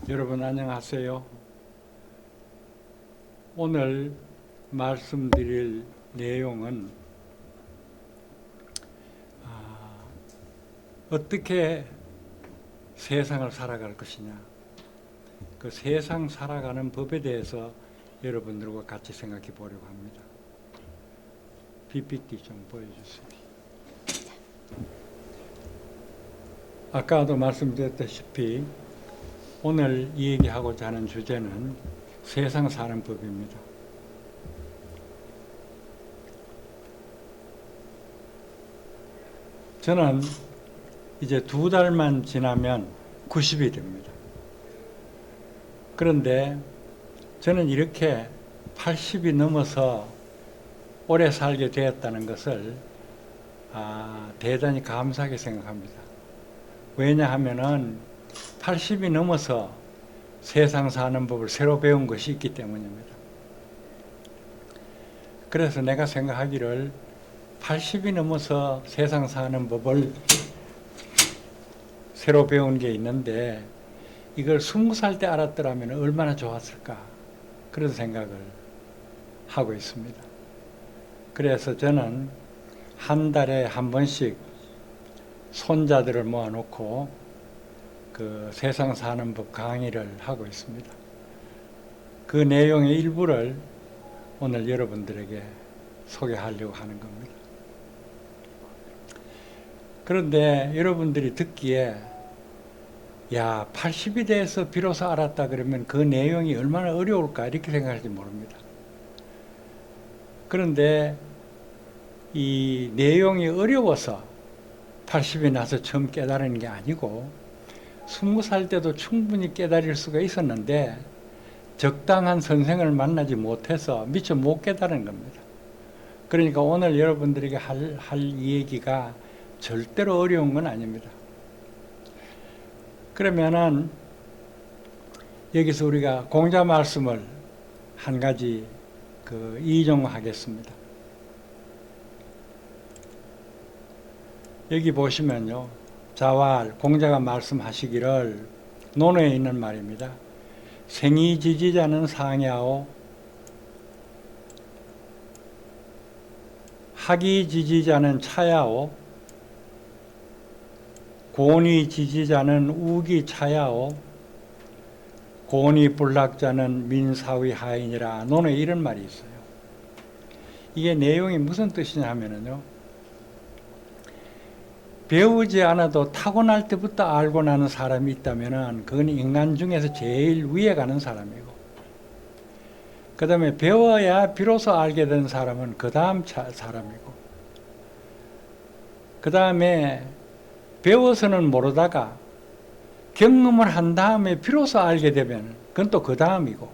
여러분 안녕하세요. 오늘 말씀드릴 내용은 어떻게 세상을 살아갈 것이냐, 그 세상 살아가는 법에 대해서 여러분들과 같이 생각해 보려고 합니다. PPT 좀 보여주세요. 아까도 말씀드렸다시피 오늘 얘기하고자 하는 주제는 세상 사는 법입니다. 저는 이제 2달만 지나면 90이 됩니다. 그런데 저는 이렇게 80이 넘어서 오래 살게 되었다는 것을 대단히 감사하게 생각합니다. 왜냐하면은 80이 넘어서 세상 사는 법을 새로 배운 것이 있기 때문입니다. 그래서 내가 생각하기를 80이 넘어서 세상 사는 법을 새로 배운 게 있는데 이걸 20살 때 알았더라면 얼마나 좋았을까, 그런 생각을 하고 있습니다. 그래서 저는 한 달에 한 번씩 손자들을 모아놓고 그 세상 사는 법 강의를 하고 있습니다. 그 내용의 일부를 오늘 여러분들에게 소개하려고 하는 겁니다. 그런데 여러분들이 듣기에 80이 돼서 비로소 알았다 그러면 그 내용이 얼마나 어려울까 이렇게 생각할지 모릅니다. 그런데 이 내용이 어려워서 80이 나서 처음 깨달은 게 아니고 20살 때도 충분히 깨달을 수가 있었는데 적당한 선생을 만나지 못해서 미처 못 깨달은 겁니다. 그러니까 오늘 여러분들에게 할 얘기가 절대로 어려운 건 아닙니다. 그러면은 여기서 우리가 공자 말씀을 한 가지 이종하겠습니다. 여기 보시면요, 자왈 공자가 말씀하시기를 논어에 있는 말입니다. 생이지지자는 상야오, 학이지지자는 차야오, 고니지지자는 우기차야오, 고니불락자는 민사의 하인이라. 논어에 이런 말이 있어요. 이게 내용이 무슨 뜻이냐 하면요, 배우지 않아도 타고날 때부터 알고 나는 사람이 있다면 그건 인간 중에서 제일 위에 가는 사람이고, 그 다음에 배워야 비로소 알게 된 사람은 그 다음 사람이고, 그 다음에 배워서는 모르다가 경험을 한 다음에 비로소 알게 되면 그건 또 그 다음이고,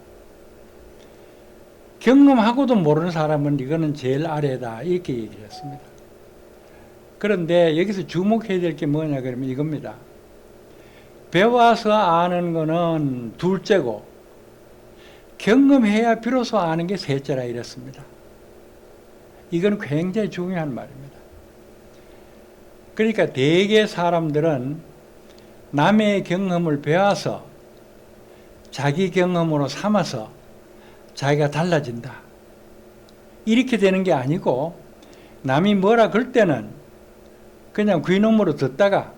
경험하고도 모르는 사람은 이거는 제일 아래다, 이렇게 얘기를 했습니다. 그런데 여기서 주목해야 될 게 뭐냐 그러면 이겁니다. 배워서 아는 거는 둘째고 경험해야 비로소 아는 게 셋째라 이랬습니다. 이건 굉장히 중요한 말입니다. 그러니까 대개 사람들은 남의 경험을 배워서 자기 경험으로 삼아서 자기가 달라진다, 이렇게 되는 게 아니고, 남이 뭐라 그럴 때는 그냥 귀놈으로 듣다가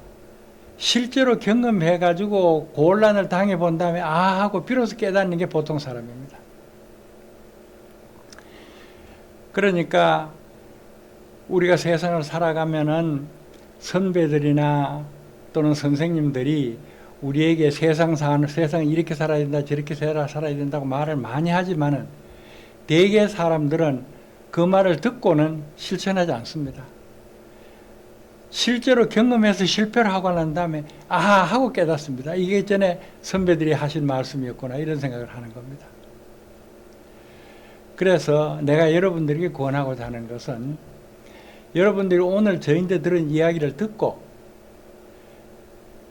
실제로 경험해가지고 곤란을 당해본 다음에 하고 비로소 깨닫는 게 보통 사람입니다. 그러니까 우리가 세상을 살아가면은 선배들이나 또는 선생님들이 우리에게 세상 이렇게 살아야 된다, 저렇게 살아야 된다고 말을 많이 하지만은 대개 사람들은 그 말을 듣고는 실천하지 않습니다. 실제로 경험해서 실패를 하고 난 다음에 하고 깨닫습니다. 이게 전에 선배들이 하신 말씀이었구나, 이런 생각을 하는 겁니다. 그래서 내가 여러분들에게 권하고자 하는 것은, 여러분들이 오늘 저희한테 들은 이야기를 듣고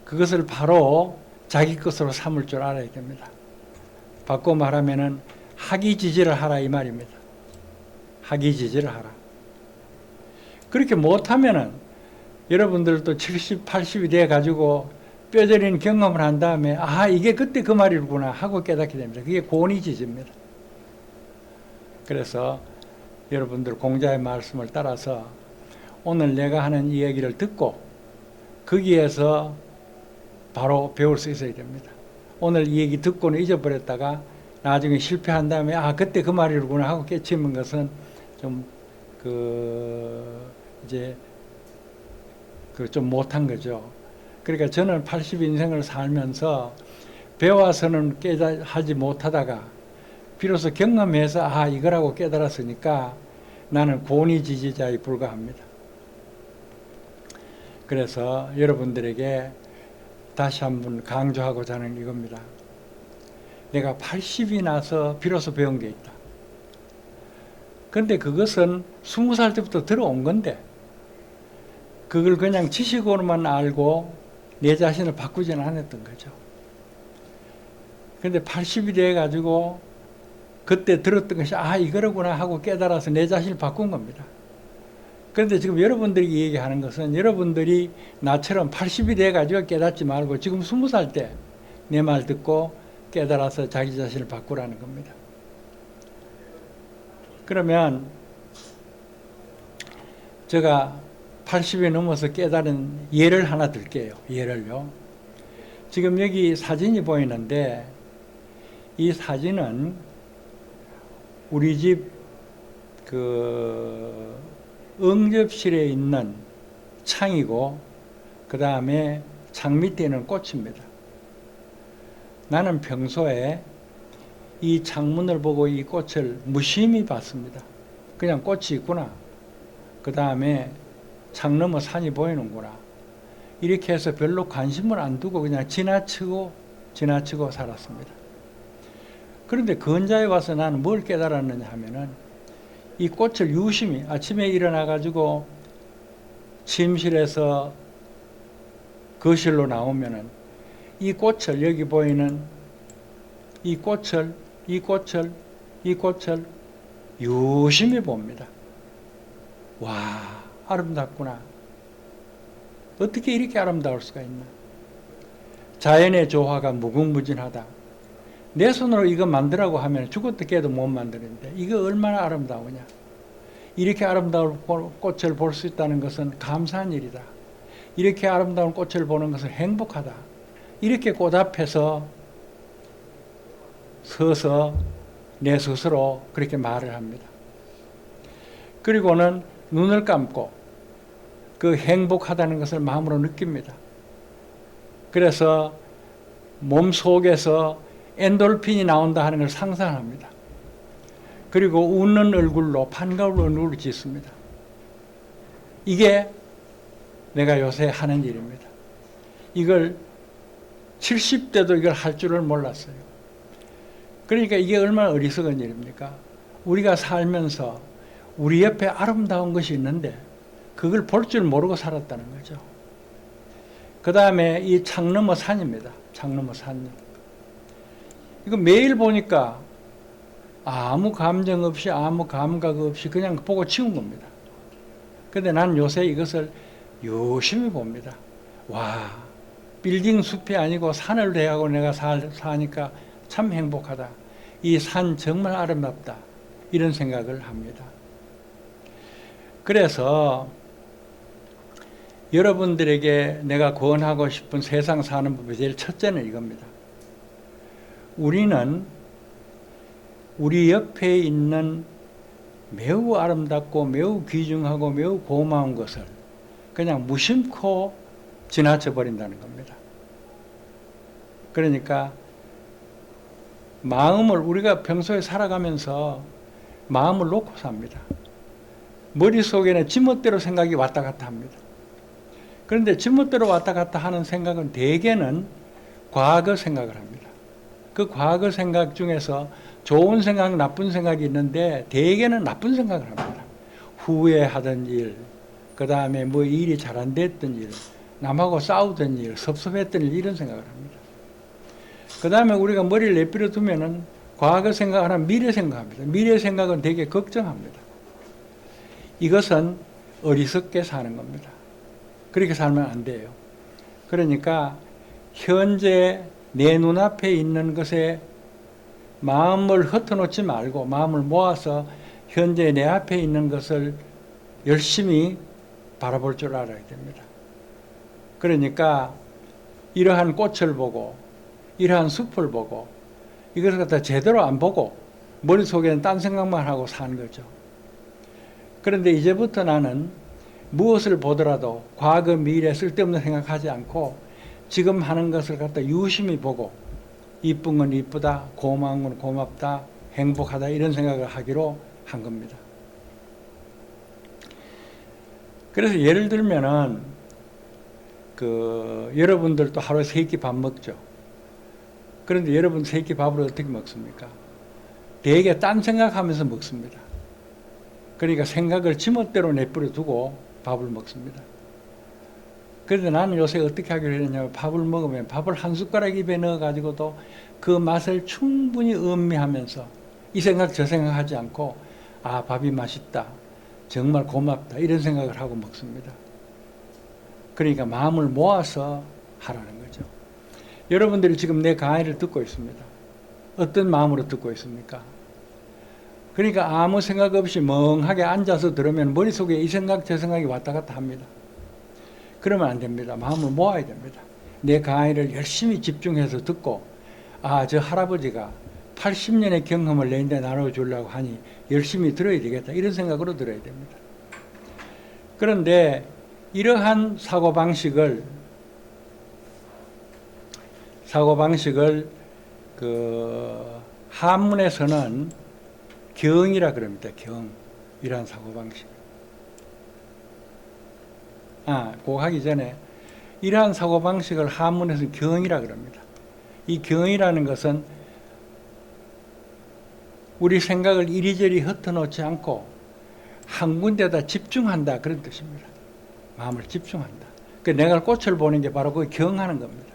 그것을 바로 자기 것으로 삼을 줄 알아야 됩니다. 바꿔 말하면은 학이지지를 하라, 이 말입니다. 학이지지를 하라. 그렇게 못하면은 여러분들도 70, 80이 돼가지고 뼈저린 경험을 한 다음에 아 이게 그때 그 말이구나 하고 깨닫게 됩니다. 그게 고니지지입니다. 그래서 여러분들 공자의 말씀을 따라서 오늘 내가 하는 이야기를 듣고 거기에서 바로 배울 수 있어야 됩니다. 오늘 이 얘기 듣고는 잊어버렸다가 나중에 실패한 다음에 아 그때 그 말이구나 하고 깨치는 것은 좀 이제 좀 못한 거죠. 그러니까 저는 80인생을 살면서 배워서는 하지 못하다가 비로소 경험해서 아 이거라고 깨달았으니까 나는 고니지지자에 불과합니다. 그래서 여러분들에게 다시 한번 강조하고자 하는 이겁니다. 내가 80이 나서 비로소 배운 게 있다. 그런데 그것은 20살 때부터 들어온 건데 그걸 그냥 지식으로만 알고 내 자신을 바꾸지는 않았던 거죠. 그런데 80이 돼가지고 그때 들었던 것이 아 이거로구나 하고 깨달아서 내 자신을 바꾼 겁니다. 그런데 지금 여러분들이 얘기하는 것은 여러분들이 나처럼 80이 돼가지고 깨닫지 말고 지금 20살 때 내 말 듣고 깨달아서 자기 자신을 바꾸라는 겁니다. 그러면 제가 80이 넘어서 깨달은 예를 하나 들게요. 예를요. 지금 여기 사진이 보이는데 이 사진은 우리 집 응접실에 있는 창이고 그 다음에 창 밑에 있는 꽃입니다. 나는 평소에 이 창문을 보고 이 꽃을 무심히 봤습니다. 그냥 꽃이 있구나. 그 다음에 창 너머 산이 보이는구나. 이렇게 해서 별로 관심을 안 두고 그냥 지나치고 살았습니다. 그런데 근자에 와서 나는 뭘 깨달았느냐 하면은 이 꽃을 유심히 아침에 일어나가지고 침실에서 거실로 나오면은 이 꽃을 여기 보이는 이 꽃을 유심히 봅니다. 와, 아름답구나. 어떻게 이렇게 아름다울 수가 있나? 자연의 조화가 무궁무진하다. 내 손으로 이거 만들라고 하면 죽어도 깨도 못 만드는데 이거 얼마나 아름다우냐. 이렇게 아름다운 꽃을 볼 수 있다는 것은 감사한 일이다. 이렇게 아름다운 꽃을 보는 것은 행복하다. 이렇게 꽃 앞에서 서서 내 스스로 그렇게 말을 합니다. 그리고는 눈을 감고 그 행복하다는 것을 마음으로 느낍니다. 그래서 몸 속에서 엔돌핀이 나온다 하는 걸 상상합니다. 그리고 웃는 얼굴로 반가운 얼굴을 짓습니다. 이게 내가 요새 하는 일입니다. 이걸 70대도 이걸 할 줄을 몰랐어요. 그러니까 이게 얼마나 어리석은 일입니까? 우리가 살면서 우리 옆에 아름다운 것이 있는데 그걸 볼 줄 모르고 살았다는 거죠. 그 다음에 이 창너머 산입니다. 창너머 산. 이거 매일 보니까 아무 감정 없이 아무 감각 없이 그냥 보고 치운 겁니다. 그런데 나는 요새 이것을 유심히 봅니다. 와, 빌딩 숲이 아니고 산을 대하고 내가 사니까 참 행복하다. 이 산 정말 아름답다. 이런 생각을 합니다. 그래서 여러분들에게 내가 권하고 싶은 세상 사는 법의 제일 첫째는 이겁니다. 우리는 우리 옆에 있는 매우 아름답고 매우 귀중하고 매우 고마운 것을 그냥 무심코 지나쳐 버린다는 겁니다. 그러니까 마음을 우리가 평소에 살아가면서 마음을 놓고 삽니다. 머릿속에는 지멋대로 생각이 왔다 갔다 합니다. 그런데 지멋대로 왔다 갔다 하는 생각은 대개는 과거 생각을 합니다. 그 과거 생각 중에서 좋은 생각, 나쁜 생각이 있는데 대개는 나쁜 생각을 합니다. 후회하던 일, 그 다음에 뭐 일이 잘 안 됐던 일, 남하고 싸우던 일, 섭섭했던 일 이런 생각을 합니다. 그 다음에 우리가 머리를 내버려 두면은 과거 생각하는 미래 생각합니다. 미래 생각은 되게 걱정합니다. 이것은 어리석게 사는 겁니다. 그렇게 살면 안 돼요. 그러니까 현재 내 눈앞에 있는 것에 마음을 흩어놓지 말고 마음을 모아서 현재 내 앞에 있는 것을 열심히 바라볼 줄 알아야 됩니다. 그러니까 이러한 꽃을 보고 이러한 숲을 보고 이것을 갖다 제대로 안 보고 머릿속에는 딴 생각만 하고 사는 거죠. 그런데 이제부터 나는 무엇을 보더라도 과거, 미래 쓸데없는 생각하지 않고 지금 하는 것을 갖다 유심히 보고 이쁜 건 이쁘다, 고마운 건 고맙다, 행복하다 이런 생각을 하기로 한 겁니다. 그래서 예를 들면은 여러분들도 하루에 3끼 밥 먹죠. 그런데 여러분 3끼 밥을 어떻게 먹습니까? 되게 딴 생각하면서 먹습니다. 그러니까 생각을 지멋대로 내버려 두고 밥을 먹습니다. 그런데 나는 요새 어떻게 하기로 했냐면 밥을 먹으면 밥을 한 숟가락 입에 넣어가지고도 그 맛을 충분히 음미하면서 이 생각 저 생각하지 않고 아 밥이 맛있다, 정말 고맙다 이런 생각을 하고 먹습니다. 그러니까 마음을 모아서 하라는 거죠. 여러분들이 지금 내 강의를 듣고 있습니다. 어떤 마음으로 듣고 있습니까? 그러니까 아무 생각 없이 멍하게 앉아서 들으면 머릿속에 이 생각 저 생각이 왔다 갔다 합니다. 그러면 안 됩니다. 마음을 모아야 됩니다. 내 강의를 열심히 집중해서 듣고 아, 저 할아버지가 80년의 경험을 내인데 나눠주려고 하니 열심히 들어야 되겠다 이런 생각으로 들어야 됩니다. 그런데 이러한 사고방식을 한문에서는 경이라 그럽니다. 경. 이러한 사고방식. 그거 하기 전에 이러한 사고방식을 한문에서는 경이라 그럽니다. 이 경이라는 것은 우리 생각을 이리저리 흩어놓지 않고 한 군데다 집중한다 그런 뜻입니다. 마음을 집중한다. 내가 꽃을 보는 게 바로 그 경하는 겁니다.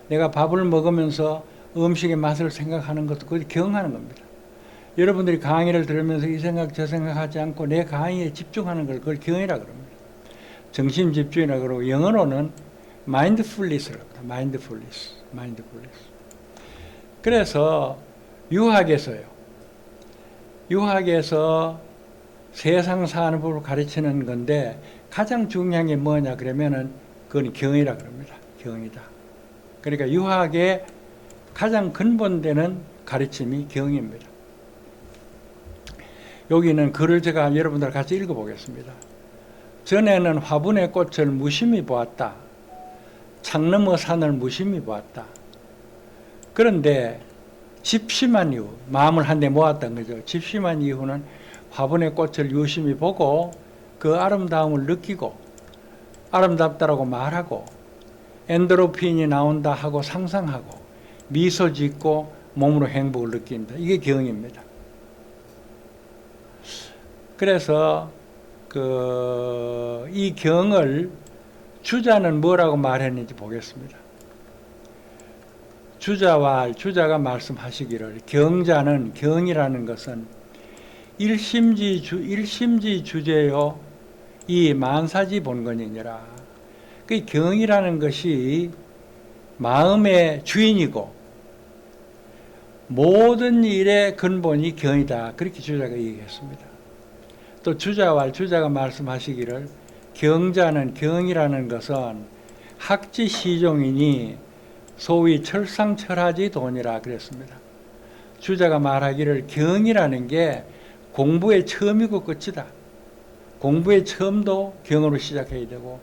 내가 밥을 먹으면서 음식의 맛을 생각하는 것도 그걸 경하는 겁니다. 여러분들이 강의를 들으면서 이 생각 저 생각하지 않고 내 강의에 집중하는 걸 그걸 경이라 그럽니다. 정신 집중이라 그러고 영어로는 mindfulness라고 합니다. mindfulness. 그래서 유학에서 세상 사는 법을 가르치는 건데 가장 중요한 게 뭐냐 그러면은 그건 경이라 그럽니다. 경이다. 그러니까 유학의 가장 근본되는 가르침이 경입니다. 여기는 글을 제가 여러분들 같이 읽어보겠습니다. 전에는 화분의 꽃을 무심히 보았다. 창 너머 산을 무심히 보았다. 그런데 집심한 이후, 마음을 한데 모았던 거죠. 집심한 이후는 화분의 꽃을 유심히 보고 그 아름다움을 느끼고 아름답다라고 말하고 엔도르핀이 나온다 하고 상상하고 미소 짓고 몸으로 행복을 느낀다. 이게 경입니다. 그래서 이 경을 주자는 뭐라고 말했는지 보겠습니다. 주자가 말씀하시기를 경자는 경이라는 것은 일심지 주제요 이 만사지 본건이니라. 그 경이라는 것이 마음의 주인이고 모든 일의 근본이 경이다. 그렇게 주자가 얘기했습니다. 또 주자가 말씀하시기를 경자는 경이라는 것은 학지시종이니 소위 철상철하지 돈이라 그랬습니다. 주자가 말하기를 경이라는 게 공부의 처음이고 끝이다. 공부의 처음도 경으로 시작해야 되고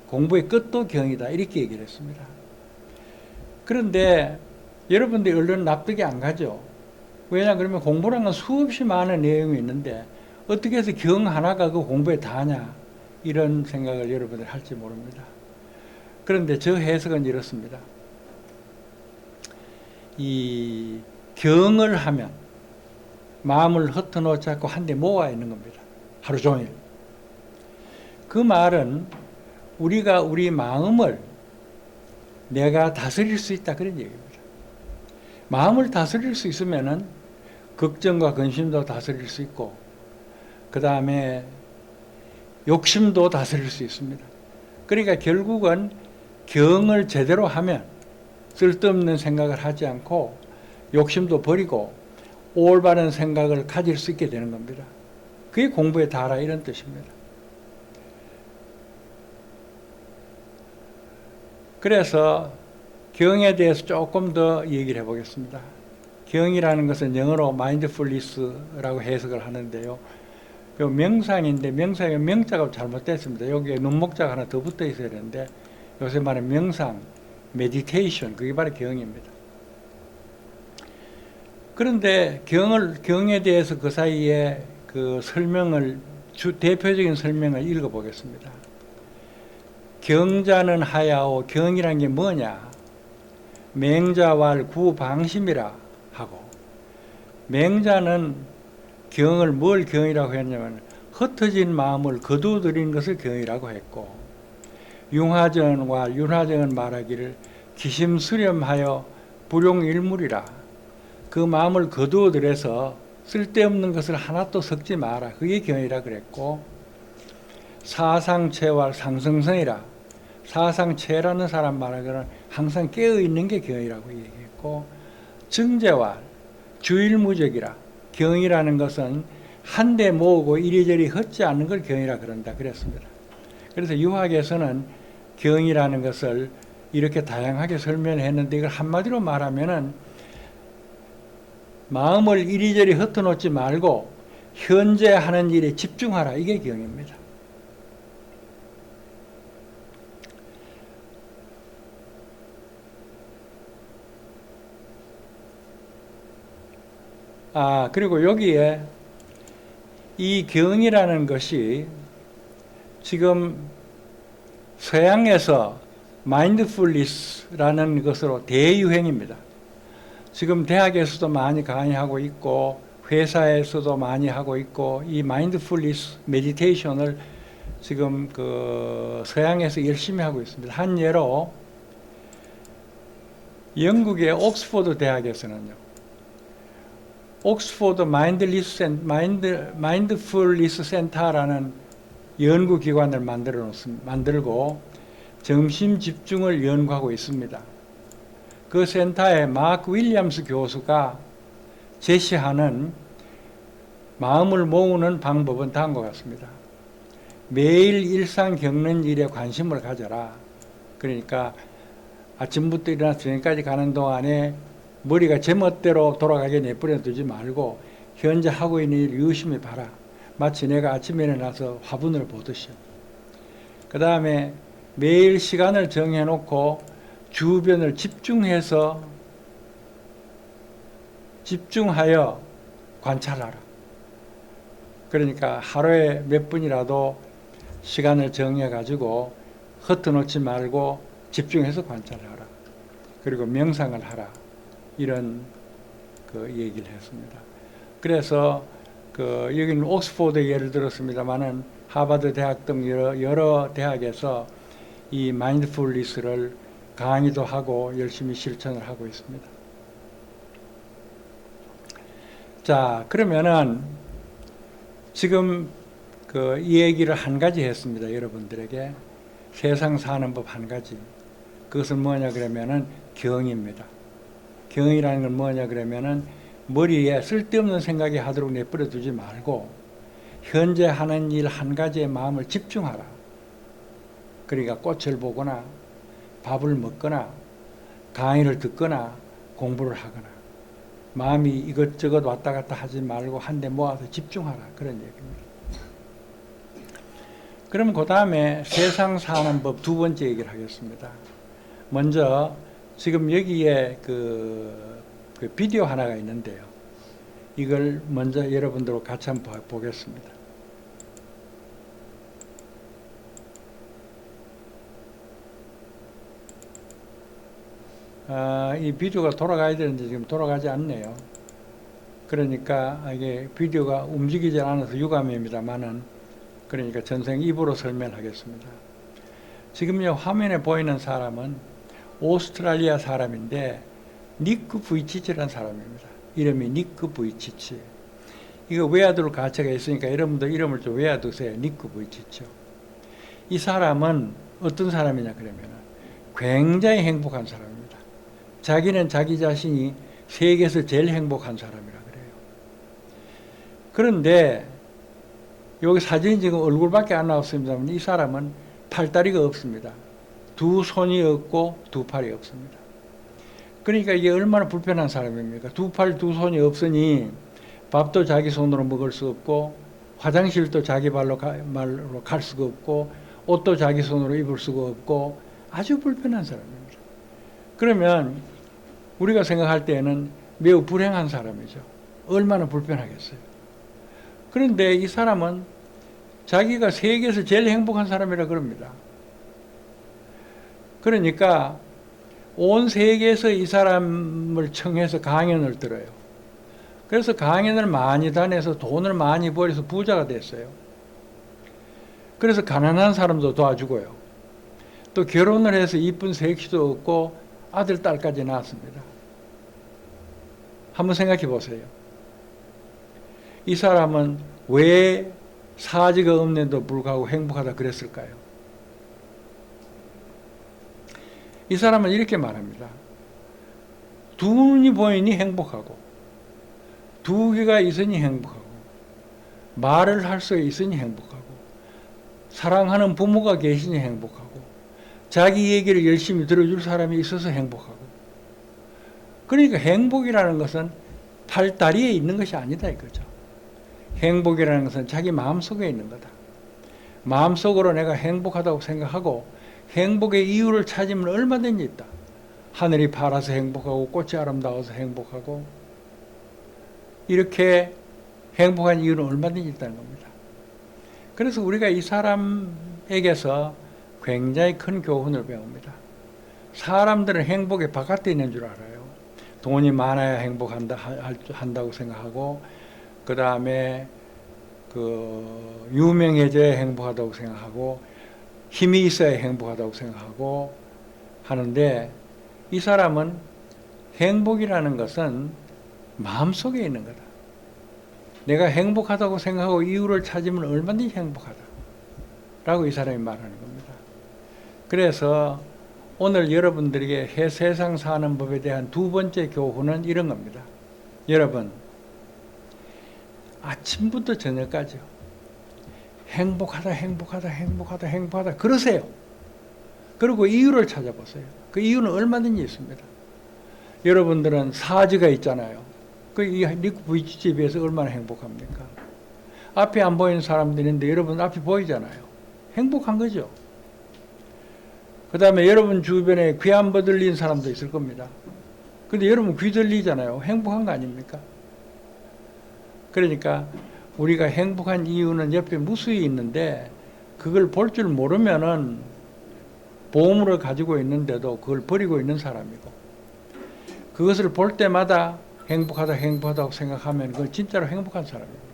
공부의 끝도 경이다. 이렇게 얘기를 했습니다. 그런데 여러분들이 얼른 납득이 안 가죠. 왜냐 그러면 공부라는 건 수없이 많은 내용이 있는데 어떻게 해서 경 하나가 그 공부에 다냐 이런 생각을 여러분들이 할지 모릅니다. 그런데 저 해석은 이렇습니다. 이 경을 하면 마음을 흩어놓지 않고 한데 모아 있는 겁니다. 하루 종일. 그 말은 우리가 우리 마음을 내가 다스릴 수 있다 그런 얘기입니다. 마음을 다스릴 수 있으면은 걱정과 근심도 다스릴 수 있고 그 다음에 욕심도 다스릴 수 있습니다. 그러니까 결국은 경을 제대로 하면 쓸데없는 생각을 하지 않고 욕심도 버리고 올바른 생각을 가질 수 있게 되는 겁니다. 그게 공부에 달하 이런 뜻입니다. 그래서 경에 대해서 조금 더 얘기를 해보겠습니다. 경이라는 것은 영어로 mindfulness라고 해석을 하는데요. 그 명상인데 명상의 명자가 잘못됐습니다. 여기에 눈목자가 하나 더 붙어 있어야 되는데 요새 말하는 명상, 메디테이션, 그게 바로 경입니다. 그런데 경에 대해서 그 사이에 그 설명을, 대표적인 설명을 읽어보겠습니다. 경자는 하야오, 경이란 게 뭐냐? 맹자왈 구방심이라 하고, 맹자는 경을 뭘 경이라고 했냐면 흩어진 마음을 거두어들인 것을 경이라고 했고, 윤화정은 말하기를 기심수렴하여 불용일물이라, 그 마음을 거두어들여서 쓸데없는 것을 하나도 섞지 마라, 그게 경이라 그랬고, 사상체와 상승성이라, 사상체라는 사람 말하기는 항상 깨어있는 게 경이라고 얘기했고, 증제와 주일무적이라, 경이라는 것은 한데 모으고 이리저리 헛지 않는 걸 경이라 그런다 그랬습니다. 그래서 유학에서는 경이라는 것을 이렇게 다양하게 설명했는데, 이걸 한마디로 말하면은 마음을 이리저리 흩어놓지 말고 현재 하는 일에 집중하라, 이게 경입니다. 그리고 여기에 이 경이라는 것이 지금 서양에서 마인드풀니스라는 것으로 대유행입니다. 지금 대학에서도 많이 강의하고 있고 회사에서도 많이 하고 있고, 이 마인드풀니스 메디테이션을 지금 그 서양에서 열심히 하고 있습니다. 한 예로 영국의 옥스포드 대학에서는요, 옥스포드 마인드풀니스 센터라는 연구기관을 만들고 정신 집중을 연구하고 있습니다. 그 센터에 마크 윌리엄스 교수가 제시하는 마음을 모으는 방법은 다음과 같습니다. 매일 일상 겪는 일에 관심을 가져라. 그러니까 아침부터 일어나서 저녁까지 가는 동안에 머리가 제멋대로 돌아가게 내버려 두지 말고 현재 하고 있는 일을 유심히 봐라. 마치 내가 아침에 일어나서 화분을 보듯이. 그 다음에 매일 시간을 정해놓고 주변을 집중하여 관찰하라. 그러니까 하루에 몇 분이라도 시간을 정해가지고 흩어놓지 말고 집중해서 관찰하라. 그리고 명상을 하라. 이런 그 얘기를 했습니다. 그래서 여기는 옥스포드 예를 들었습니다만은 하버드 대학 등 여러 대학에서 이 마인드풀니스를 강의도 하고 열심히 실천을 하고 있습니다. 자, 그러면은 지금 이 얘기를 한 가지 했습니다. 여러분들에게 세상 사는 법 한 가지. 그것은 뭐냐 그러면은 경입니다. 경이라는 건 뭐냐 그러면은 머리에 쓸데없는 생각이 하도록 내버려 두지 말고 현재 하는 일 한 가지에 마음을 집중하라. 그러니까 꽃을 보거나 밥을 먹거나 강의를 듣거나 공부를 하거나 마음이 이것저것 왔다 갔다 하지 말고 한데 모아서 집중하라, 그런 얘기입니다. 그럼 그 다음에 세상 사는 법 두 번째 얘기를 하겠습니다. 먼저 지금 여기에 그 비디오 하나가 있는데요. 이걸 먼저 여러분들과 같이 한번 보겠습니다. 이 비디오가 돌아가야 되는데 지금 돌아가지 않네요. 그러니까 이게 비디오가 움직이지 않아서 유감입니다만은, 그러니까 전생 입으로 설명을 하겠습니다. 지금요 화면에 보이는 사람은 오스트랄리아 사람인데 니크 부이치치라는 사람입니다. 이름이 니크 부이치치. 이거 외워둘 가치가 있으니까 여러분들 이름을 좀 외워두세요. 니크 부이치치. 이 사람은 어떤 사람이냐 그러면 굉장히 행복한 사람입니다. 자기는 자기 자신이 세계에서 제일 행복한 사람이라 그래요. 그런데 여기 사진이 지금 얼굴밖에 안 나왔습니다만 이 사람은 팔다리가 없습니다. 두 손이 없고 두 팔이 없습니다. 그러니까 이게 얼마나 불편한 사람입니까? 두 팔, 두 손이 없으니 밥도 자기 손으로 먹을 수 없고 화장실도 자기 말로 갈 수가 없고 옷도 자기 손으로 입을 수가 없고 아주 불편한 사람입니다. 그러면 우리가 생각할 때에는 매우 불행한 사람이죠. 얼마나 불편하겠어요. 그런데 이 사람은 자기가 세계에서 제일 행복한 사람이라 그럽니다. 그러니까 온 세계에서 이 사람을 청해서 강연을 들어요. 그래서 강연을 많이 다녀서 돈을 많이 벌여서 부자가 됐어요. 그래서 가난한 사람도 도와주고요. 또 결혼을 해서 이쁜 색시도 얻고 아들, 딸까지 낳았습니다. 한번 생각해 보세요. 이 사람은 왜 사지가 없는데도 불구하고 행복하다 그랬을까요? 이 사람은 이렇게 말합니다. 두 눈이 보이니 행복하고, 두 귀가 있으니 행복하고, 말을 할 수 있으니 행복하고, 사랑하는 부모가 계시니 행복하고, 자기 얘기를 열심히 들어줄 사람이 있어서 행복하고. 그러니까 행복이라는 것은 팔다리에 있는 것이 아니다 이거죠. 행복이라는 것은 자기 마음속에 있는 거다. 마음속으로 내가 행복하다고 생각하고 행복의 이유를 찾으면 얼마든지 있다. 하늘이 파라서 행복하고 꽃이 아름다워서 행복하고 이렇게 행복한 이유는 얼마든지 있다는 겁니다. 그래서 우리가 이 사람에게서 굉장히 큰 교훈을 배웁니다. 사람들은 행복의 바깥에 있는 줄 알아요. 돈이 많아야 한다고 생각하고 그 다음에 유명해져야 행복하다고 생각하고 힘이 있어야 행복하다고 생각하고 하는데 이 사람은 행복이라는 것은 마음속에 있는 거다. 내가 행복하다고 생각하고 이유를 찾으면 얼마든지 행복하다. 라고 이 사람이 말하는 겁니다. 그래서 오늘 여러분들에게 세상 사는 법에 대한 두 번째 교훈은 이런 겁니다. 여러분, 아침부터 저녁까지요. 행복하다, 행복하다, 행복하다, 행복하다. 그러세요. 그리고 이유를 찾아보세요. 그 이유는 얼마든지 있습니다. 여러분들은 사지가 있잖아요. 그 리크 부이치집에서 얼마나 행복합니까? 앞에 안 보이는 사람들이 있는데 여러분 앞이 보이잖아요. 행복한 거죠. 그 다음에 여러분 주변에 귀 안 들린 사람도 있을 겁니다. 근데 여러분 귀 들리잖아요. 행복한 거 아닙니까? 그러니까 우리가 행복한 이유는 옆에 무수히 있는데 그걸 볼 줄 모르면은 보험을 가지고 있는데도 그걸 버리고 있는 사람이고 그것을 볼 때마다 행복하다 행복하다고 생각하면 그건 진짜로 행복한 사람입니다.